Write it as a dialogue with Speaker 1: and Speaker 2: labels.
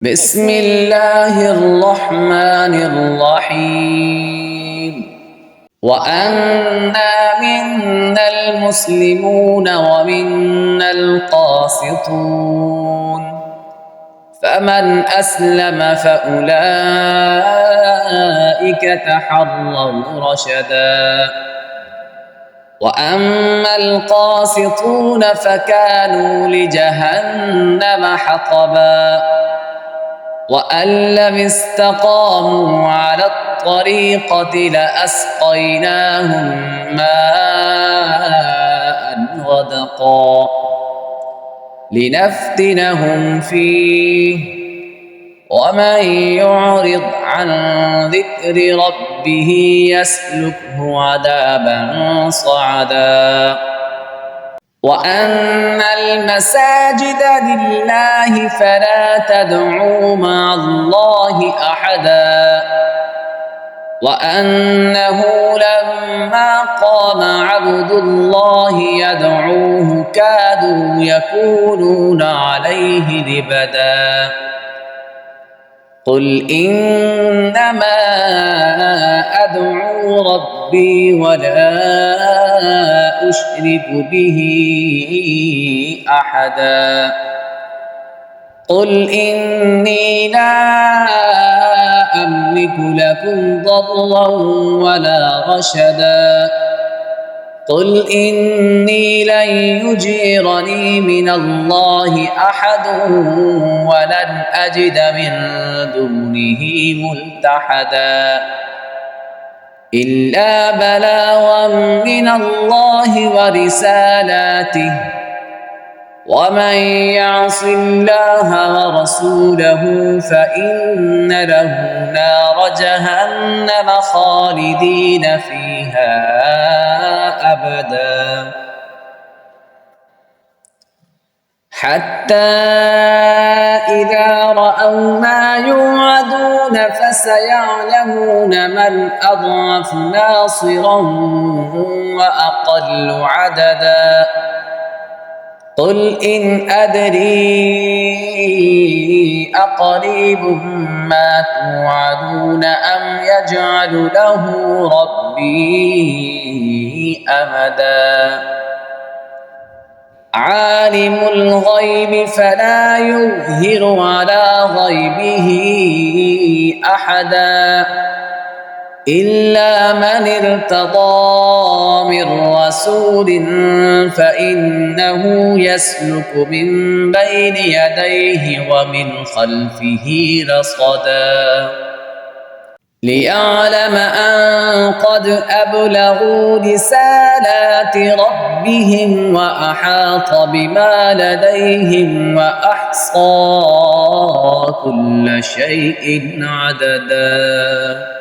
Speaker 1: بسم الله الرحمن الرحيم وأنا منا المسلمون ومنا القاسطون فمن أسلم فأولئك تحروا رشدا وأما القاسطون فكانوا لجهنم حطبا وأن لم استقاموا على الطريقة لأسقيناهم ماء غدقا لنفتنهم فيه ومن يعرض عن ذكر ربه يسلكه عذابا صعدا وأن المساجد لله فلا تدعوا مع الله أحدا وأنه لما قام عبد الله يدعوه كادوا يكونون عليه لبدا قل إنما أدعو ربي ولا أشرك به أحدا قل إني لا أملك لكم ضرا ولا رشدا قل إني لن يجيرني من الله أحد ولن أجد من دونه ملتحدا إلا بلاغا من الله ورسالاته ومن يعص الله ورسوله فإن له نار جهنم خالدين فيها أبدا حتى إذا رأوا ما يوعدون فسيعلمون من أضعف ناصرا وأقل عددا قل إن أدري أقريب ما توعدون أم يجعل له ربي أمدا عالم الغيب فلا يظهر على غيبه أحدا إلا من ارتضى من رسول فإنه يسلك من بين يديه ومن خلفه رصدا ليعلم أن قد أبلغوا رسالات ربهم وأحاط بما لديهم وأحصى كل شيء عددا.